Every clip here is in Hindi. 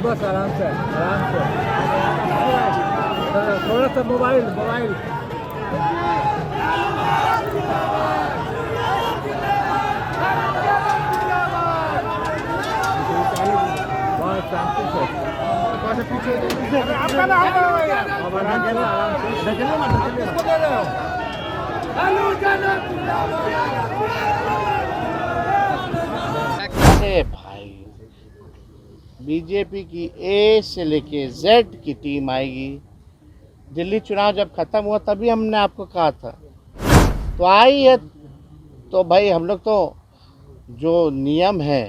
बस आराम से थोड़ा सा मोबाइल बहुत शांति से अरे भाई, बीजेपी की ए से लेके जेड की टीम आएगी। दिल्ली चुनाव जब खत्म हुआ तभी हमने आपको कहा था, तो आई है। तो भाई हम लोग तो जो नियम है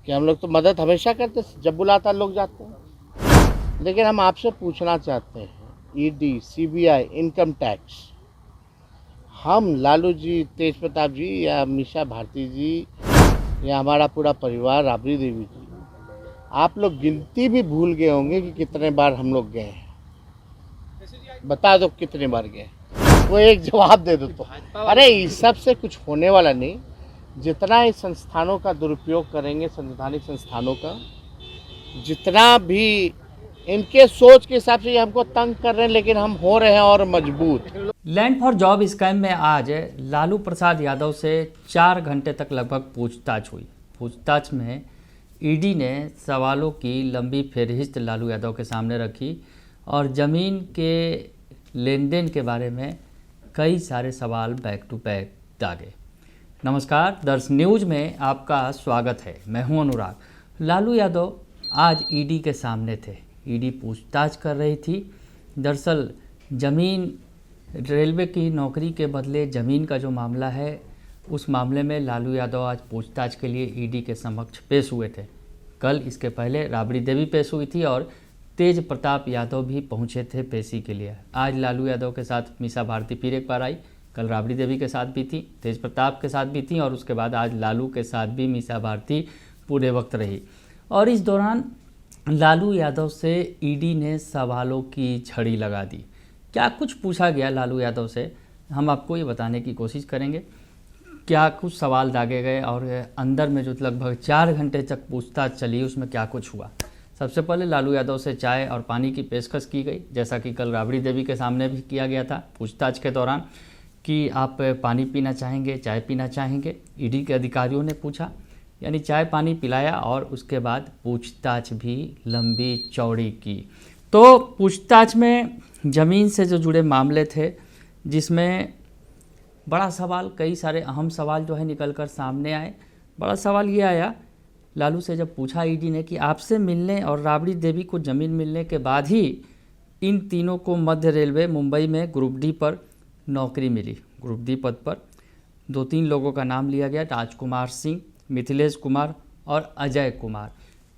कि हम लोग तो मदद हमेशा करते, जब बुलाता लोग जाते हैं। लेकिन हम आपसे पूछना चाहते हैं, ईडी, सीबीआई, इनकम टैक्स, हम लालू जी, तेज प्रताप जी या मीसा भारती जी या हमारा पूरा परिवार, राबड़ी देवी जी, आप लोग गिनती भी भूल गए होंगे कि कितने बार हम लोग गए हैं। बता दो कितने बार गए, वो एक जवाब दे दो तो। अरे इस सब से कुछ होने वाला नहीं। जितना इस संस्थानों का दुरुपयोग करेंगे, संवैधानिक संस्थानों का, जितना भी इनके सोच के हिसाब से ये हमको तंग कर रहे हैं, लेकिन हम हो रहे हैं और मजबूत। लैंड फॉर जॉब स्कैम में आज लालू प्रसाद यादव से 4 घंटे तक लगभग पूछताछ हुई। पूछताछ में ईडी ने सवालों की लंबी फहरिस्त लालू यादव के सामने रखी और ज़मीन के लेन देन के बारे में कई सारे सवाल बैक टू बैक दागे। नमस्कार, दर्श न्यूज में आपका स्वागत है। मैं हूं अनुराग। लालू यादव आज ईडी के सामने थे। ईडी पूछताछ कर रही थी। दरअसल ज़मीन, रेलवे की नौकरी के बदले ज़मीन का जो मामला है, उस मामले में लालू यादव आज पूछताछ के लिए ईडी के समक्ष पेश हुए थे। कल इसके पहले राबड़ी देवी पेश हुई थी और तेज प्रताप यादव भी पहुंचे थे पेशी के लिए। आज लालू यादव के साथ मीसा भारती फिर एक बार आई। कल राबड़ी देवी के साथ भी थी, तेज प्रताप के साथ भी थी और उसके बाद आज लालू के साथ भी मीसा भारती पूरे वक्त रही। और इस दौरान लालू यादव से ईडी ने सवालों की झड़ी लगा दी। क्या कुछ पूछा गया लालू यादव से, हम आपको ये बताने की कोशिश करेंगे। क्या कुछ सवाल दागे गए और अंदर में जो लगभग 4 घंटे तक पूछताछ चली, उसमें क्या कुछ हुआ। सबसे पहले लालू यादव से चाय और पानी की पेशकश की गई, जैसा कि कल राबड़ी देवी के सामने भी किया गया था पूछताछ के दौरान कि आप पानी पीना चाहेंगे, चाय पीना चाहेंगे। ईडी के अधिकारियों ने पूछा, यानी चाय पानी पिलाया और उसके बाद पूछताछ भी लंबी चौड़ी की। तो पूछताछ में ज़मीन से जो जुड़े मामले थे, जिसमें बड़ा सवाल, कई सारे अहम सवाल जो है निकल कर सामने आए। बड़ा सवाल ये आया, लालू से जब पूछा ईडी ने कि आपसे मिलने और राबड़ी देवी को ज़मीन मिलने के बाद ही इन तीनों को मध्य रेलवे मुंबई में ग्रुप डी पर नौकरी मिली। ग्रुप डी पद पर 2-3 लोगों का नाम लिया गया, राजकुमार सिंह, मिथिलेश कुमार और अजय कुमार।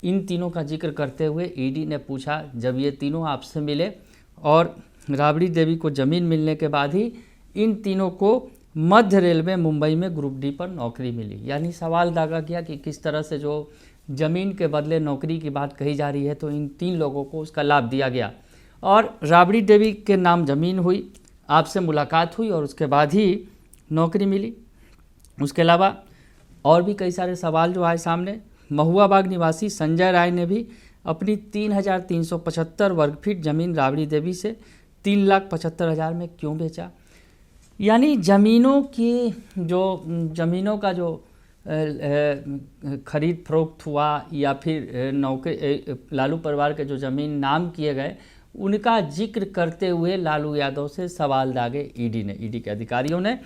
इन तीनों का जिक्र करते हुए ईडी ने पूछा, जब ये तीनों आपसे मिले और राबड़ी देवी को ज़मीन मिलने के बाद ही इन तीनों को मध्य रेलवे मुंबई में ग्रुप डी पर नौकरी मिली। यानी सवाल दागा गया कि किस तरह से जो ज़मीन के बदले नौकरी की बात कही जा रही है, तो इन 3 लोगों को उसका लाभ दिया गया और राबड़ी देवी के नाम ज़मीन हुई, आपसे मुलाकात हुई और उसके बाद ही नौकरी मिली। उसके अलावा और भी कई सारे सवाल जो आए सामने। महुआ बाग निवासी संजय राय ने भी अपनी 3,375 वर्ग फीट ज़मीन राबड़ी देवी से 3,75,000 में क्यों बेचा। यानी ज़मीनों का जो खरीद फरोख्त हुआ या फिर नौकरी, लालू परिवार के जो ज़मीन नाम किए गए, उनका जिक्र करते हुए लालू यादव से सवाल दागे ईडी के अधिकारियों ने।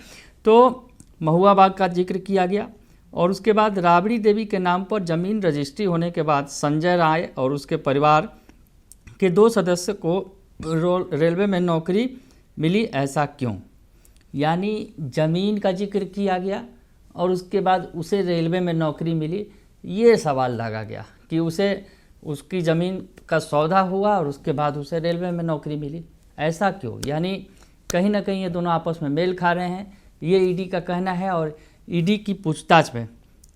तो महुआ बाग का जिक्र किया गया और उसके बाद राबड़ी देवी के नाम पर ज़मीन रजिस्ट्री होने के बाद संजय राय और उसके परिवार के 2 सदस्य को रेलवे में नौकरी मिली, ऐसा क्यों। यानी ज़मीन का जिक्र किया गया और उसके बाद उसे रेलवे में नौकरी मिली। ये सवाल लगा गया कि उसकी ज़मीन का सौदा हुआ और उसके बाद उसे रेलवे में नौकरी मिली, ऐसा क्यों। यानी कहीं ना कहीं ये दोनों आपस में मेल खा रहे हैं, ये ईडी का कहना है। और ईडी की पूछताछ में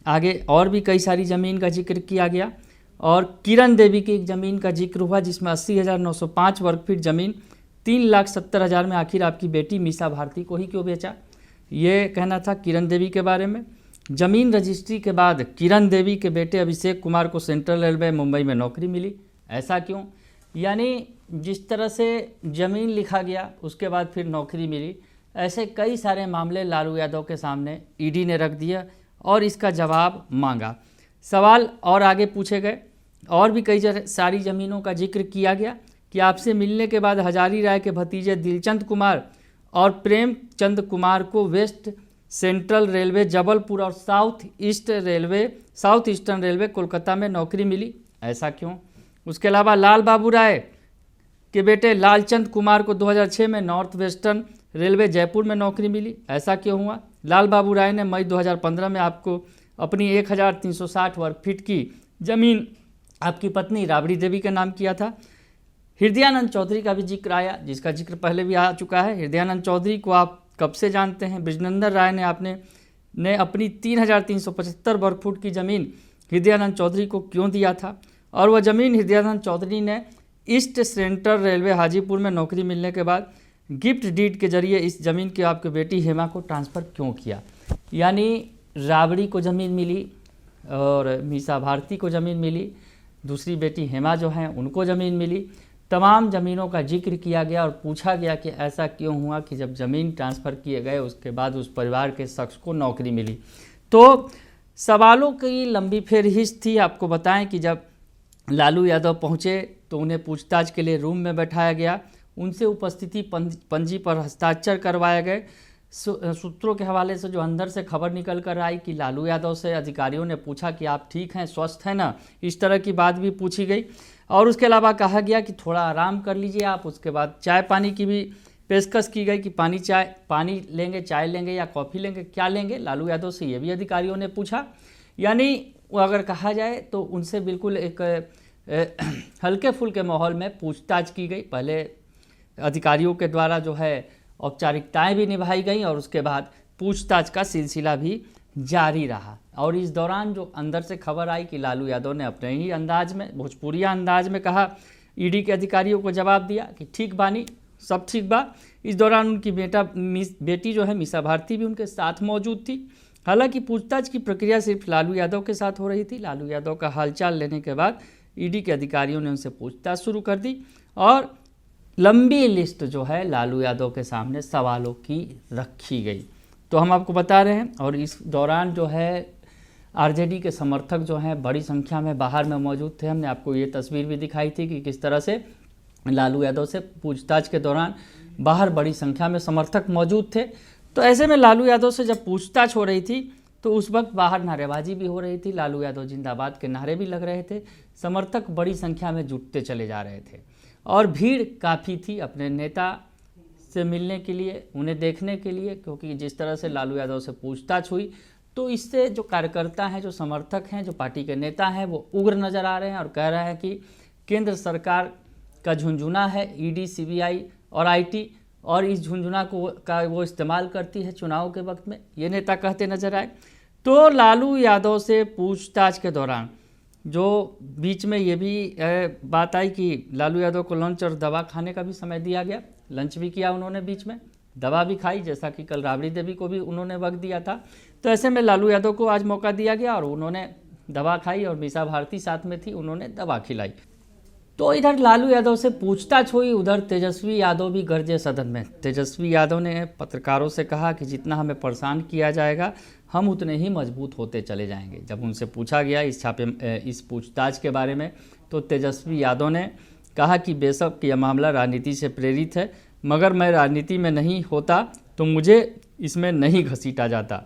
आगे और भी कई सारी ज़मीन का जिक्र किया गया और किरण देवी की एक ज़मीन का जिक्र हुआ, जिसमें 80,905 वर्ग फीट ज़मीन 3,70,000 में आखिर आपकी बेटी मीसा भारती को ही क्यों बेचा, ये कहना था किरण देवी के बारे में। जमीन रजिस्ट्री के बाद किरण देवी के बेटे अभिषेक कुमार को सेंट्रल रेलवे मुंबई में नौकरी मिली। ऐसा क्यों? यानी जिस तरह से ज़मीन लिखा गया उसके बाद फिर नौकरी मिली, ऐसे कई सारे मामले लालू यादव के सामने ईडी ने रख दिया और इसका जवाब मांगा। सवाल और आगे पूछे गए और भी कई सारी ज़मीनों का जिक्र किया गया कि आपसे मिलने के बाद हजारी राय के भतीजे दिलचंद कुमार और प्रेमचंद कुमार को वेस्ट सेंट्रल रेलवे जबलपुर और साउथ ईस्टर्न रेलवे कोलकाता में नौकरी मिली। ऐसा क्यों? उसके अलावा लाल बाबू राय के बेटे लालचंद कुमार को 2006 में नॉर्थ वेस्टर्न रेलवे जयपुर में नौकरी मिली। ऐसा क्यों हुआ? लाल बाबू राय ने मई 2015 में आपको अपनी 1360 वर्ग फीट की ज़मीन आपकी पत्नी राबड़ी देवी के नाम किया था। हृदयानंद चौधरी का भी जिक्र आया, जिसका जिक्र पहले भी आ चुका है। हृदयानंद चौधरी को आप कब से जानते हैं? बृजनंदन राय ने अपनी 3375 वर्ग फुट की ज़मीन हृदयानंद चौधरी को क्यों दिया था? और वह ज़मीन हृदयानंद चौधरी ने ईस्ट सेंट्रल रेलवे हाजीपुर में नौकरी मिलने के बाद गिफ्ट डीड के जरिए इस ज़मीन की आपकी बेटी हेमा को ट्रांसफ़र क्यों किया? यानी राबड़ी को ज़मीन मिली और मीसा भारती को ज़मीन मिली, दूसरी बेटी हेमा जो हैं उनको ज़मीन मिली। तमाम ज़मीनों का जिक्र किया गया और पूछा गया कि ऐसा क्यों हुआ कि जब ज़मीन ट्रांसफ़र किए गए उसके बाद उस परिवार के शख्स को नौकरी मिली। तो सवालों की लंबी फेरहिस्त थी। आपको बताएं कि जब लालू यादव पहुंचे तो उन्हें पूछताछ के लिए रूम में बैठाया गया, उनसे उपस्थिति पंजी पर हस्ताक्षर करवाए गए। सूत्रों के हवाले से जो अंदर से खबर निकल कर आई कि लालू यादव से अधिकारियों ने पूछा कि आप ठीक हैं, स्वस्थ हैं ना, इस तरह की बात भी पूछी गई। और उसके अलावा कहा गया कि थोड़ा आराम कर लीजिए आप। उसके बाद चाय पानी की भी पेशकश की गई कि पानी लेंगे, चाय लेंगे या कॉफ़ी लेंगे, क्या लेंगे? लालू यादव से ये भी अधिकारियों ने पूछा। यानी अगर कहा जाए तो उनसे बिल्कुल एक हल्के फुल्के माहौल में पूछताछ की गई। पहले अधिकारियों के द्वारा जो है औपचारिकताएं भी निभाई गई और उसके बाद पूछताछ का सिलसिला भी जारी रहा। और इस दौरान जो अंदर से खबर आई कि लालू यादव ने अपने ही अंदाज में, भोजपुरिया अंदाज में कहा, ईडी के अधिकारियों को जवाब दिया कि ठीक बानी, सब ठीक बा। इस दौरान उनकी बेटी जो है मीसा भारती भी उनके साथ मौजूद थी। हालांकि पूछताछ की प्रक्रिया सिर्फ लालू यादव के साथ हो रही थी। लालू यादव का हालचाल लेने के बाद ईडी के अधिकारियों ने उनसे पूछताछ शुरू कर दी और लंबी लिस्ट जो है लालू यादव के सामने सवालों की रखी गई। तो हम आपको बता रहे हैं। और इस दौरान जो है आरजेडी के समर्थक जो हैं बड़ी संख्या में बाहर में मौजूद थे। हमने आपको ये तस्वीर भी दिखाई थी कि किस तरह से लालू यादव से पूछताछ के दौरान बाहर बड़ी संख्या में समर्थक मौजूद थे। तो ऐसे में लालू यादव से जब पूछताछ हो रही थी तो उस वक्त बाहर नारेबाजी भी हो रही थी, लालू यादव जिंदाबाद के नारे भी लग रहे थे, समर्थक बड़ी संख्या में जुटते चले जा रहे थे और भीड़ काफ़ी थी अपने नेता से मिलने के लिए, उन्हें देखने के लिए। क्योंकि जिस तरह से लालू यादव से पूछताछ हुई तो इससे जो कार्यकर्ता हैं, जो समर्थक हैं, जो पार्टी के नेता हैं, वो उग्र नज़र आ रहे हैं और कह रहे हैं कि केंद्र सरकार का झुंझुना है ईडी, सीबीआई और आईटी, और इस झुंझुना का वो इस्तेमाल करती है चुनाव के वक्त में, ये नेता कहते नजर आए। तो लालू यादव से पूछताछ के दौरान जो बीच में ये भी बात आई कि लालू यादव को लंच और दवा खाने का भी समय दिया गया। लंच भी किया उन्होंने, बीच में दवा भी खाई, जैसा कि कल राबड़ी देवी को भी उन्होंने वक्त दिया था। तो ऐसे में लालू यादव को आज मौका दिया गया और उन्होंने दवा खाई और मीसा भारती साथ में थी, उन्होंने दवा खिलाई। तो इधर लालू यादव से पूछताछ हुई, उधर तेजस्वी यादव भी गरजे सदन में। तेजस्वी यादव ने पत्रकारों से कहा कि जितना हमें परेशान किया जाएगा हम उतने ही मजबूत होते चले जाएंगे। जब उनसे पूछा गया इस पूछताछ के बारे में तो तेजस्वी यादव ने कहा कि बेशक यह मामला राजनीति से प्रेरित है, मगर मैं राजनीति में नहीं होता तो मुझे इसमें नहीं घसीटा जाता।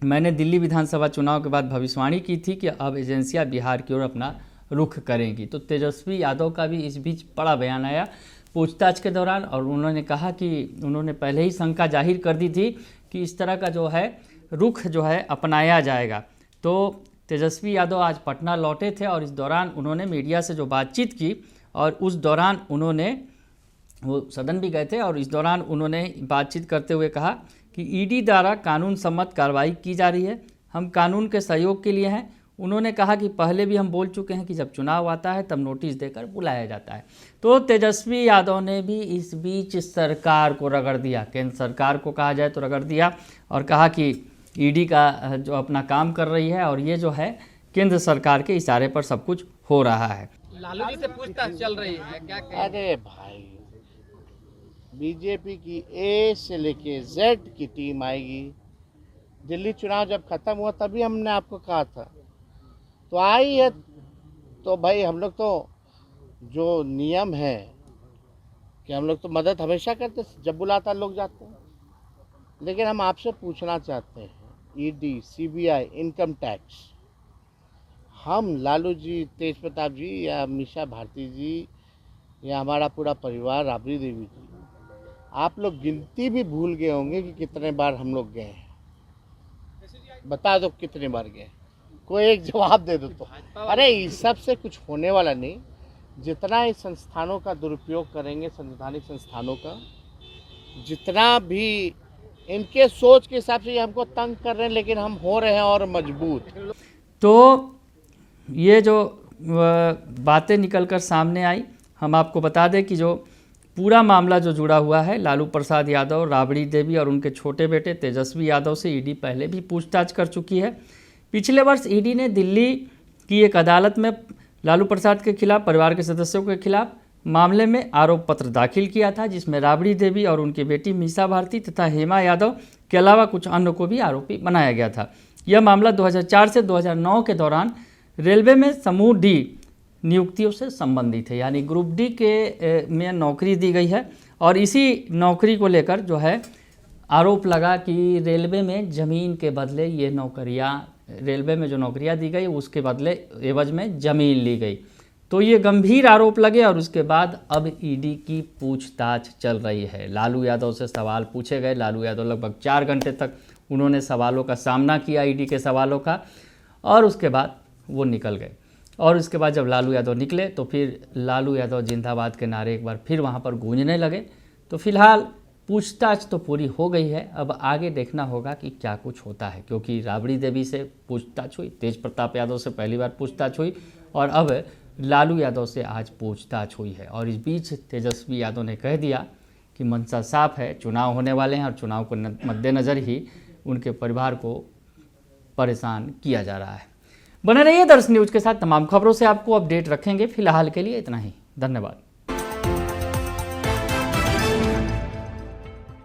मैंने दिल्ली विधानसभा चुनाव के बाद भविष्यवाणी की थी कि अब एजेंसियां बिहार की ओर अपना रुख करेंगी। तो तेजस्वी यादव का भी इस बीच बड़ा बयान आया पूछताछ के दौरान और उन्होंने कहा कि उन्होंने पहले ही शंका जाहिर कर दी थी कि इस तरह का जो है रुख जो है अपनाया जाएगा। तो तेजस्वी यादव आज पटना लौटे थे और इस दौरान उन्होंने मीडिया से जो बातचीत की और उस दौरान उन्होंने वो सदन भी गए थे और इस दौरान उन्होंने बातचीत करते हुए कहा कि ईडी द्वारा कानून सम्मत कार्रवाई की जा रही है, हम कानून के सहयोग के लिए हैं। उन्होंने कहा कि पहले भी हम बोल चुके हैं कि जब चुनाव आता है तब नोटिस देकर बुलाया जाता है। तो तेजस्वी यादव ने भी इस बीच सरकार को रगड़ दिया, केंद्र सरकार को कहा जाए तो रगड़ दिया और कहा कि ईडी का जो अपना काम कर रही है और ये जो है केंद्र सरकार के इशारे पर सब कुछ हो रहा है। लालू जी से पूछताछ चल रही है, क्या कहें? अरे भाई, बीजेपी की ए से लेके जेड की टीम आएगी। दिल्ली चुनाव जब खत्म हुआ तभी हमने आपको कहा था, तो आई है। तो भाई हम लोग तो जो नियम है कि हम लोग तो मदद हमेशा करते, जब बुलाता लोग जाते हैं। लेकिन हम आपसे पूछना चाहते हैं, ईडी, सीबीआई, इनकम टैक्स, हम लालू जी, तेज प्रताप जी या मीशा भारती जी या हमारा पूरा परिवार, राबड़ी देवी जी, आप लोग गिनती भी भूल गए होंगे कि कितने बार हम लोग गए हैं। बता दो कितने बार गए, कोई एक जवाब दे दो तो। अरे इस सब से कुछ होने वाला नहीं। जितना इस संस्थानों का दुरुपयोग करेंगे, संवैधानिक संस्थानों का, जितना भी इनके सोच के हिसाब से ये हमको तंग कर रहे हैं, लेकिन हम हो रहे हैं और मजबूत। तो ये जो बातें निकल कर सामने आई, हम आपको बता दें कि जो पूरा मामला जो जुड़ा हुआ है लालू प्रसाद यादव, राबड़ी देवी और उनके छोटे बेटे तेजस्वी यादव से ईडी पहले भी पूछताछ कर चुकी है। पिछले वर्ष ईडी ने दिल्ली की एक अदालत में लालू प्रसाद के खिलाफ, परिवार के सदस्यों के खिलाफ मामले में आरोप पत्र दाखिल किया था, जिसमें राबड़ी देवी और उनकी बेटी मीसा भारती तथा हेमा यादव के अलावा कुछ अन्य को भी आरोपी बनाया गया था। यह मामला 2004 से 2009 के दौरान रेलवे में समूह डी नियुक्तियों से संबंधित है, यानी ग्रुप डी के में नौकरी दी गई है और इसी नौकरी को लेकर जो है आरोप लगा कि रेलवे में ज़मीन के बदले ये नौकरियां, रेलवे में जो नौकरियां दी गई उसके बदले एवज में ज़मीन ली गई। तो ये गंभीर आरोप लगे और उसके बाद अब ईडी की पूछताछ चल रही है। लालू यादव से सवाल पूछे गए। लालू यादव लगभग 4 घंटे तक उन्होंने सवालों का सामना किया, ईडी के सवालों का, और उसके बाद वो निकल गए। और उसके बाद जब लालू यादव निकले तो फिर लालू यादव जिंदाबाद के नारे एक बार फिर वहाँ पर गूंजने लगे। तो फिलहाल पूछताछ तो पूरी हो गई है, अब आगे देखना होगा कि क्या कुछ होता है, क्योंकि राबड़ी देवी से पूछताछ हुई, तेज प्रताप यादव से पहली बार पूछताछ हुई और अब लालू यादव से आज पूछताछ हुई है। और इस बीच तेजस्वी यादव ने कह दिया कि मंशा साफ है, चुनाव होने वाले हैं और चुनाव को मद्देनज़र ही उनके परिवार को परेशान किया जा रहा है। बने रहिए दर्श न्यूज़ के साथ, तमाम खबरों से आपको अपडेट रखेंगे। फिलहाल के लिए इतना ही, धन्यवाद।